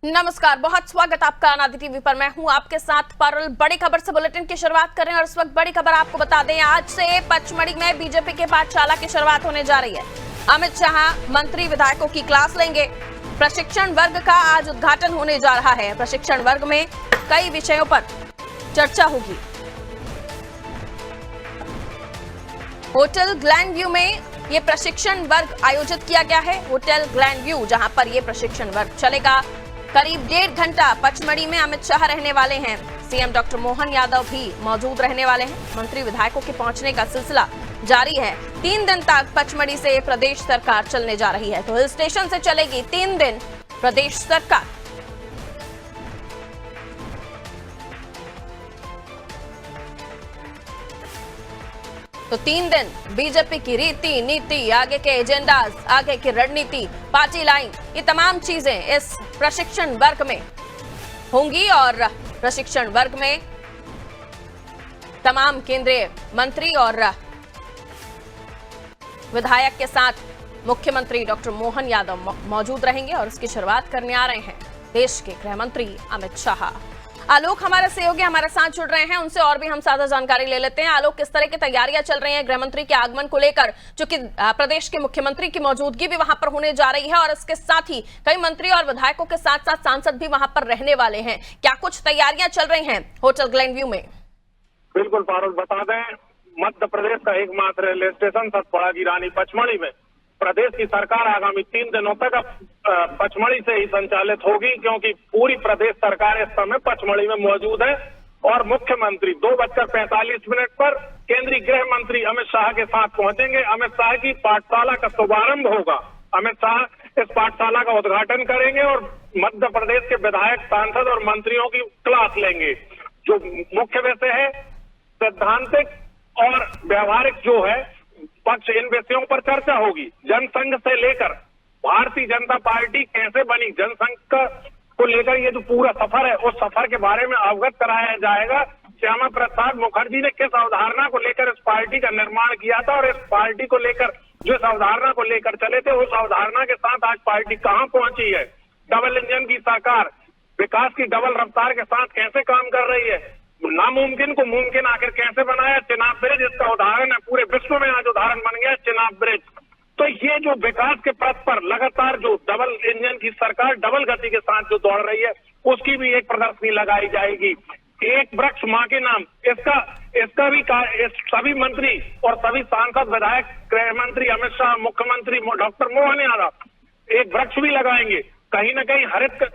नमस्कार, बहुत स्वागत आपका अनादि टीवी पर। मैं हूं आपके साथ पारुल। बड़ी खबर से बुलेटिन की शुरुआत करें और इस वक्त बड़ी खबर आपको बता दें, आज से पचमढ़ी में बीजेपी के पाठशाला की शुरुआत होने जा रही है। अमित शाह मंत्री विधायकों की क्लास लेंगे। प्रशिक्षण वर्ग का आज उद्घाटन होने जा रहा है। प्रशिक्षण वर्ग में कई विषयों पर चर्चा होगी। होटल ग्लैंड व्यू में ये प्रशिक्षण वर्ग आयोजित किया गया है। होटल ग्लैंड व्यू जहां पर ये प्रशिक्षण वर्ग चलेगा। करीब 1.5 घंटा पचमढ़ी में अमित शाह रहने वाले हैं। सीएम डॉक्टर मोहन यादव भी मौजूद रहने वाले हैं। मंत्री विधायकों के पहुंचने का सिलसिला जारी है। 3 दिन तक पचमढ़ी से प्रदेश सरकार चलने जा रही है। तो हिल स्टेशन से चलेगी 3 दिन प्रदेश सरकार। तो 3 दिन बीजेपी की रीति नीति, आगे के एजेंडाज, आगे की रणनीति, पार्टी लाइन, ये तमाम चीजें इस प्रशिक्षण वर्ग में होंगी। और प्रशिक्षण वर्ग में तमाम केंद्रीय मंत्री और विधायक के साथ मुख्यमंत्री डॉक्टर मोहन यादव मौजूद रहेंगे और इसकी शुरुआत करने आ रहे हैं देश के गृह मंत्री अमित शाह। आलोक हमारे सहयोगी हमारे साथ जुड़ रहे हैं, उनसे और भी हम साझा जानकारी ले लेते हैं। आलोक, किस तरह की तैयारियां चल रही हैं गृह मंत्री के आगमन को लेकर, क्योंकि प्रदेश के मुख्यमंत्री की मौजूदगी भी वहां पर होने जा रही है और इसके साथ ही कई मंत्री और विधायकों के साथ साथ सांसद भी वहां पर रहने वाले हैं। क्या कुछ तैयारियां चल रही हैं होटल ग्लैंड व्यू में? बिल्कुल पारुल, बता दें, मध्य प्रदेश का एकमात्र रेलवे स्टेशन सतपुड़ा की रानी पचमढ़ी में प्रदेश की सरकार आगामी 3 दिनों तक पचमढ़ी से ही संचालित होगी, क्योंकि पूरी प्रदेश सरकार इस समय पचमढ़ी में मौजूद है। और मुख्यमंत्री 2:45 पर केंद्रीय गृह मंत्री अमित शाह के साथ पहुंचेंगे। अमित शाह की पाठशाला का शुभारंभ होगा। अमित शाह इस पाठशाला का उद्घाटन करेंगे और मध्य प्रदेश के विधायक, सांसद और मंत्रियों की क्लास लेंगे। जो मुख्य विषय है सैद्धांतिक और व्यवहारिक जो है पक्ष, इन विषयों पर चर्चा होगी। जनसंघ से लेकर भारतीय जनता पार्टी कैसे बनी, जनसंघ को लेकर ये जो पूरा सफर है उस सफर के बारे में अवगत कराया जाएगा। श्यामा प्रसाद मुखर्जी ने किस अवधारणा को लेकर इस पार्टी का निर्माण किया था और इस पार्टी को लेकर जो इस अवधारणा को लेकर चले थे, उस अवधारणा के साथ आज पार्टी कहां पहुंची है। डबल इंजन की सरकार विकास की डबल रफ्तार के साथ कैसे काम कर रही है। नामुमकिन को मुमकिन आखिर कैसे बनाया। चिनाब ब्रिज इसका उदाहरण है, पूरे विश्व में आज उदाहरण बन गया चिनाब ब्रिज। तो ये जो विकास के पथ पर लगातार जो डबल इंजन की सरकार डबल गति के साथ जो दौड़ रही है, उसकी भी एक प्रदर्शनी लगाई जाएगी। एक वृक्ष मां के नाम, इसका भी सभी मंत्री और सभी सांसद, विधायक, गृह मंत्री अमित शाह, मुख्यमंत्री डॉक्टर मोहन यादव एक वृक्ष भी लगाएंगे। कहीं ना कहीं हरित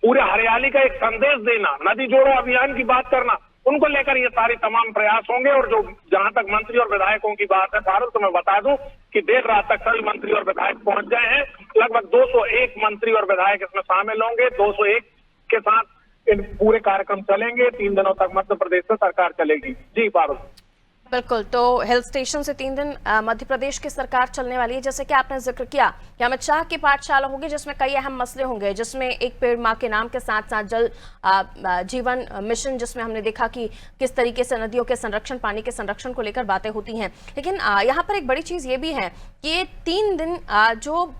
पूरे हरियाली का एक संदेश देना, नदी जोड़ो अभियान की बात करना, उनको लेकर ये सारे तमाम प्रयास होंगे। और जो जहां तक मंत्री और विधायकों की बात है फारूक, तो मैं बता दूं कि देर रात तक सभी मंत्री और विधायक पहुंच गए हैं। लगभग 201 मंत्री और विधायक इसमें शामिल होंगे। 201 के साथ इन पूरे कार्यक्रम चलेंगे। 3 दिनों तक मध्य प्रदेश से सरकार चलेगी। जी फारूक। बिल्कुल, तो हिल स्टेशन से 3 दिन मध्य प्रदेश की सरकार चलने वाली है। जैसे कि आपने जिक्र किया कि अमित शाह की पाठशाला होगी, जिसमें कई अहम मसले होंगे, जिसमें एक पेड़ मां के नाम के साथ साथ जल जीवन मिशन, जिसमें हमने देखा कि किस तरीके से नदियों के संरक्षण, पानी के संरक्षण को लेकर बातें होती हैं। लेकिन यहाँ पर एक बड़ी चीज ये भी है कि ये 3 दिन जो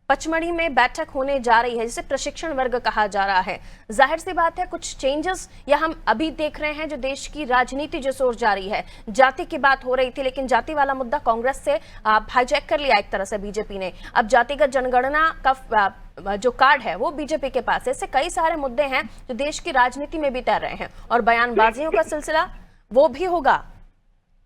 पचमढ़ी में बैठक होने जा रही है, जिसे प्रशिक्षण वर्ग कहा जा रहा है, जाहिर सी बात है कुछ चेंजेस या हम अभी देख रहे हैं जो देश की राजनीति जिस ओर जा रही है। जाति की बात हो रही थी, लेकिन जाति वाला मुद्दा कांग्रेस से हाईजैक कर लिया एक तरह से बीजेपी ने। अब जातिगत जनगणना का जो कार्ड है वो बीजेपी के पास है। इससे कई सारे मुद्दे हैं जो देश की राजनीति में भी तैर रहे हैं और बयानबाजियों का सिलसिला वो भी होगा।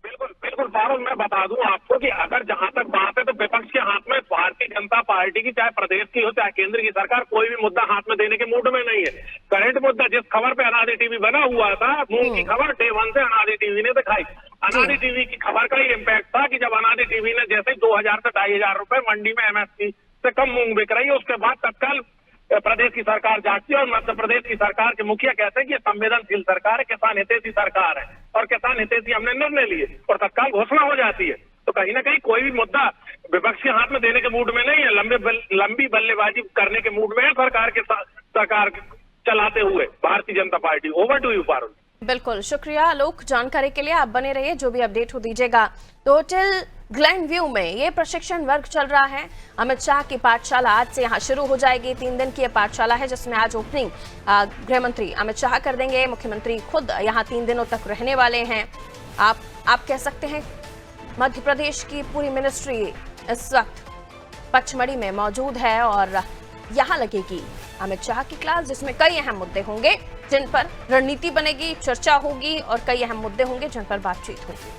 बिल्कुल फारूक, मैं बता दूं आपको कि अगर जहां तक बात है तो विपक्ष के हाथ में भारतीय जनता पार्टी की, चाहे प्रदेश की हो चाहे केंद्र की सरकार, कोई भी मुद्दा हाथ में देने के मूड में नहीं है। करंट मुद्दा जिस खबर पे अनादि टीवी बना हुआ था, मूंग की खबर डे 1 से अनादि टीवी ने दिखाई। अनादि टीवी की खबर का ही इम्पैक्ट था कि जब अनादि टीवी ने जैसे 2000 से 2500 रुपए मंडी में एमएसपी से कम मूंग बिक रही है, उसके बाद तत्काल प्रदेश की सरकार जागती है और मध्य प्रदेश की सरकार के मुखिया कहते हैं कि ये संवेदनशील सरकार है, किसान हितैषी सरकार है और किसान हितैषी हमने निर्णय लिए, और तत्काल घोषणा हो जाती है। तो कहीं ना कहीं कोई भी मुद्दा विपक्ष के हाथ में देने के मूड में नहीं है, लंबी बल्लेबाजी करने के मूड में है सरकार चलाते हुए Bharatiya Janata Party. Over to you Parul. बिल्कुल, शुक्रिया आलोक जानकारी के लिए। आप बने रहिए, जो भी अपडेट हो दीजिएगा। तो होटल ग्लैंड व्यू में ये प्रशिक्षण वर्ग चल रहा है। अमित शाह की पाठशाला आज से यहाँ शुरू हो जाएगी। 3 दिन की ये पाठशाला है, जिसमें आज ओपनिंग गृह मंत्री अमित शाह कर देंगे। मुख्यमंत्री खुद यहाँ 3 दिनों तक रहने वाले हैं। आप कह सकते हैं मध्य प्रदेश की पूरी मिनिस्ट्री इस वक्त पचमढ़ी में मौजूद है और यहाँ लगेगी अमित शाह की क्लास, जिसमें कई अहम मुद्दे होंगे जिन पर रणनीति बनेगी, चर्चा होगी और कई अहम मुद्दे होंगे जिन पर बातचीत होगी।